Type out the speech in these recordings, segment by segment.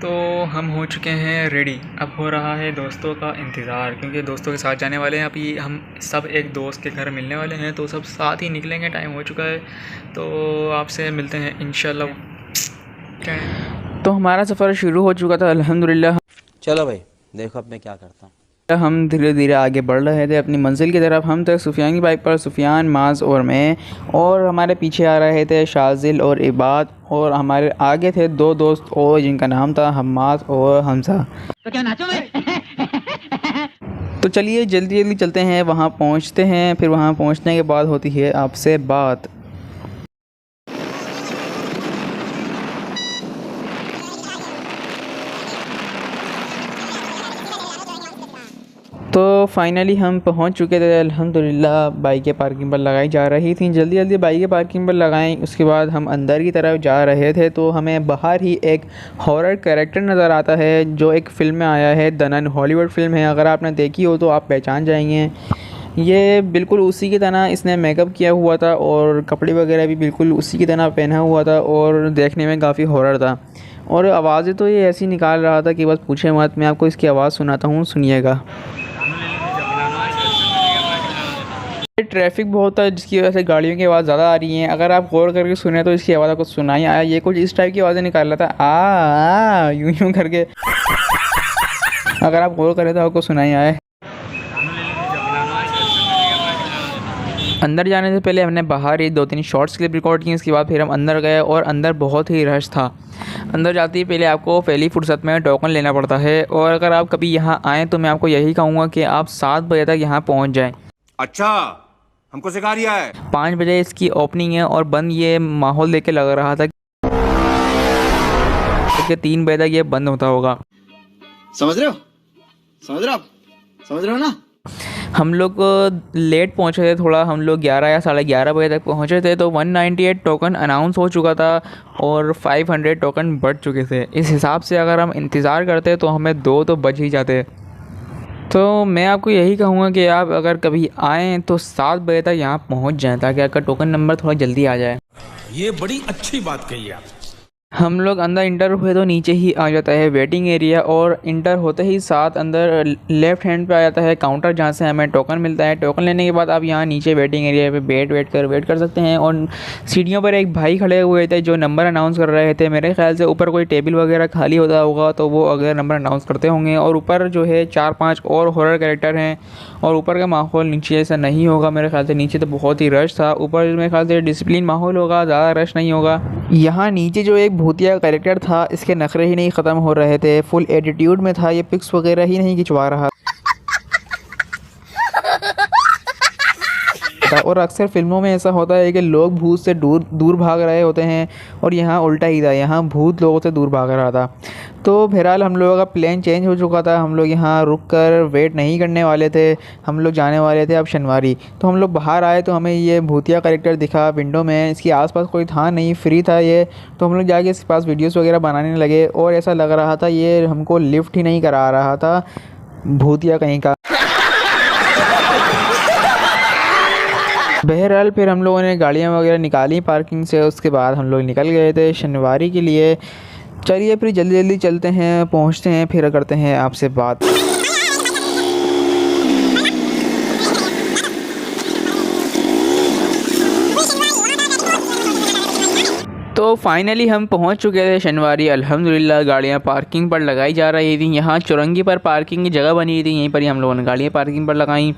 तो हम हो चुके हैं रेडी। अब हो रहा है दोस्तों का इंतज़ार, क्योंकि दोस्तों के साथ जाने वाले हैं। अभी हम सब एक दोस्त के घर मिलने वाले हैं, तो सब साथ ही निकलेंगे। टाइम हो चुका है, तो आपसे मिलते हैं इंशाल्लाह। तो हमारा सफ़र शुरू हो चुका था अल्हम्दुलिल्लाह। चलो भाई देखो अब मैं क्या करता हूँ। हम धीरे धीरे आगे बढ़ रहे थे अपनी मंजिल की तरफ। हम थे सुफियान की बाइक पर, सुफियान, माज और मैं, और हमारे पीछे आ रहे थे शाजिल और इबाद, और हमारे आगे थे दो दोस्त और जिनका नाम था हम्माद और हमजा। तो क्या नाचो मैं? तो चलिए जल्दी जल्दी चलते हैं, वहाँ पहुँचते हैं। फिर वहाँ पहुँचने के बाद होती है आपसे बात। तो फाइनली हम पहुंच चुके थे अल्हम्दुलिल्लाह। बाइकें पार्किंग पर लगाई जा रही थी, जल्दी जल्दी बाइकें पार्किंग पर लगाई। उसके बाद हम अंदर की तरफ जा रहे थे, तो हमें बाहर ही एक हॉरर कैरेक्टर नज़र आता है जो एक फ़िल्म में आया है। द नन हॉलीवुड फ़िल्म है, अगर आपने देखी हो तो आप पहचान जाएंगे। ये बिल्कुल उसी की तरह इसने मेकअप किया हुआ था और कपड़े वगैरह भी बिल्कुल उसी की तरह पहना हुआ था, और देखने में काफ़ी हॉरर था। और आवाज़ें तो ये ऐसी निकाल रहा था कि बस पूछे मत। मैं आपको इसकी आवाज़ सुनाता हूँ, सुनिएगा। ट्रैफिक बहुत है, जिसकी वजह से गाड़ियों की आवाज़ ज़्यादा आ रही है। अगर आप गौर करके सुने तो इसकी आवाज़ आपको सुनाई आया। ये कुछ इस टाइप की आवाज़ें निकाल रहा था, आ यूं यूं करके। अगर आप गौर करें तो आपको सुनाई आए। अंदर जाने से पहले हमने बाहर ही 2-3 शॉर्ट्स क्लिप रिकॉर्ड की। इसके बाद फिर हम अंदर गए और अंदर बहुत ही रश था। अंदर जाते ही पहले आपको पहली फुर्सत में टोकन लेना पड़ता है, और अगर आप कभी यहाँ आएँ तो मैं आपको यही कहूँगा कि आप 7 बजे तक यहाँ पहुँच जाएँ। अच्छा, हमको सिखा रिया है। 5 बजे इसकी ओपनिंग है, और बंद ये माहौल देख के लग रहा था कि 3 बजे तक ये बंद होता होगा। समझ रहे हो? समझ रहे हो ना? हम लोग लेट पहुंचे थे थोड़ा। हम लोग 11 या 11:30 बजे तक पहुंचे थे, तो 198 टोकन अनाउंस हो चुका था और 500 टोकन बढ़ चुके थे। इस हिसाब से अगर हम इंतज़ार करते तो हमें 2 तो बज ही जाते। तो मैं आपको यही कहूँगा कि आप अगर कभी आएँ तो 7 बजे तक यहाँ पहुँच जाएँ, ताकि आपका टोकन नंबर थोड़ा जल्दी आ जाए। ये बड़ी अच्छी बात कही आप। हम लोग अंदर इंटर हुए तो नीचे ही आ जाता है वेटिंग एरिया, और इंटर होते ही साथ अंदर लेफ़्ट हैंड पे आ जाता है काउंटर, जहाँ से हमें टोकन मिलता है। टोकन लेने के बाद आप यहाँ नीचे वेटिंग एरिया पे वेट कर सकते हैं। और सीढ़ियों पर एक भाई खड़े हुए थे जो नंबर अनाउंस कर रहे थे। मेरे ख्याल से ऊपर कोई टेबल वगैरह खाली होता होगा, तो वो अगर नंबर अनाउंस करते होंगे। और ऊपर जो है 4-5 और हॉरर कैरेक्टर हैं, और ऊपर का माहौल नीचे ऐसा नहीं होगा मेरे ख्याल से। नीचे तो बहुत ही रश था, ऊपर मेरे ख्याल से डिसिप्लिन माहौल होगा, ज़्यादा रश नहीं होगा। यहाँ नीचे जो एक भूतिया कैरेक्टर था, इसके नखरे ही नहीं ख़त्म हो रहे थे। फुल एटीट्यूड में था, ये पिक्स वगैरह ही नहीं खिंचवा रहा था। और अक्सर फिल्मों में ऐसा होता है कि लोग भूत से दूर भाग रहे होते हैं, और यहाँ उल्टा ही था, यहाँ भूत लोगों से दूर भाग रहा था। तो बहरहाल हम लोगों का प्लान चेंज हो चुका था। हम लोग यहाँ रुक कर वेट नहीं करने वाले थे, हम लोग जाने वाले थे अब शनिवारी। तो हम लोग बाहर आए तो हमें ये भूतिया कैरेक्टर दिखा विंडो में। इसके आसपास कोई था नहीं, फ्री था ये। तो हम लोग जाके इसके पास वीडियोज़ वगैरह बनाने लगे, और ऐसा लग रहा था ये हमको लिफ्ट ही नहीं करा रहा था, भूतिया कहीं का। बहरहाल फिर हम लोगों ने गाड़ियाँ वगैरह निकाली पार्किंग से। उसके बाद हम लोग निकल गए थे शनिवारी के लिए। चलिए फिर जल्दी जल्दी चलते हैं, पहुँचते हैं, फिर करते हैं आपसे बात। तो फाइनली हम पहुंच चुके थे शनिवारी अल्हम्दुलिल्लाह। गाड़ियां पार्किंग पर लगाई जा रही थी। यहाँ चुरंगी पर पार्किंग की जगह बनी हुई थी, यहीं पर ही हम लोगों ने गाड़ियां पार्किंग पर लगाई।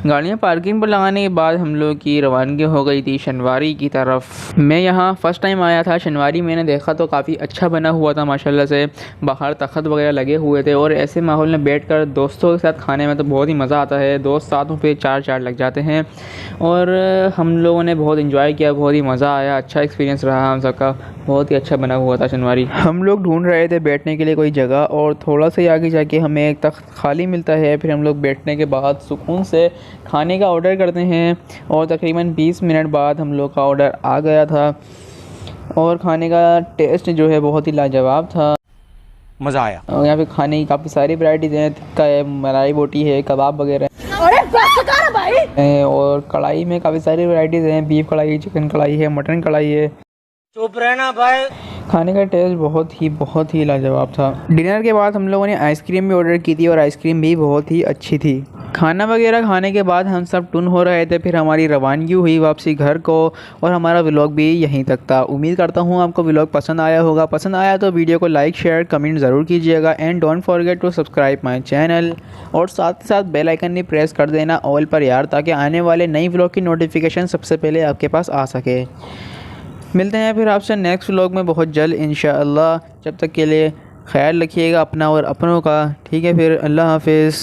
गाड़ियां पार्किंग पर लगाने के बाद हम लोग की रवानगी हो गई थी शनिवारी की तरफ। मैं यहाँ फ़र्स्ट टाइम आया था शनिवारी। मैंने देखा तो काफ़ी अच्छा बना हुआ था माशाल्लाह से। बाहर तख़्त वगैरह लगे हुए थे, और ऐसे माहौल में बैठ कर दोस्तों के साथ खाने में तो बहुत ही मज़ा आता है। दोस्त साथ में फिर 4 लग जाते हैं, और हम लोगों ने बहुत इंजॉय किया, बहुत ही मज़ा आया। अच्छा एक्सपीरियंस रहा हम सबका, बहुत ही अच्छा बना हुआ था शनिवारी। हम लोग ढूंढ रहे थे बैठने के लिए कोई जगह, और थोड़ा सा आगे जाके हमें एक तख्त खाली मिलता है। फिर हम लोग बैठने के बाद सुकून से खाने का ऑर्डर करते हैं, और तकरीबन 20 मिनट बाद हम लोग का ऑर्डर आ गया था। और खाने का टेस्ट जो है बहुत ही लाजवाब था, मजा आया। और यहाँ पे खाने की काफ़ी सारी वैरायटीज़ हैं। टिक्का है, मलाई बोटी है, कबाब वगैरह है, और कढ़ाई में काफ़ी सारी वैरायटीज़ हैं। बीफ कढ़ाई, चिकन कढ़ाई है, मटन कढ़ाई है। चुप रहना भाई। खाने का टेस्ट बहुत ही लाजवाब था। डिनर के बाद हम लोगों ने आइसक्रीम भी ऑर्डर की थी और आइसक्रीम भी बहुत ही अच्छी थी। खाना वगैरह खाने के बाद हम सब टुन हो रहे थे, फिर हमारी रवानगी हुई वापसी घर को और हमारा व्लॉग भी यहीं तक था। उम्मीद करता हूँ आपको व्लॉग पसंद आया होगा। पसंद आया तो वीडियो को लाइक शेयर कमेंट ज़रूर कीजिएगा and don't forget to subscribe my channel और साथ ही साथ बेल आइकन भी प्रेस कर देना ऑल पर यार, ताकि आने वाले नई व्लॉग की नोटिफिकेशन सबसे पहले आपके पास आ सके। मिलते हैं फिर आपसे नेक्स्ट व्लॉग में बहुत जल्द इंशाअल्लाह। जब तक के लिए ख्याल रखिएगा अपना और अपनों का। ठीक है, फिर अल्लाह हाफिज़।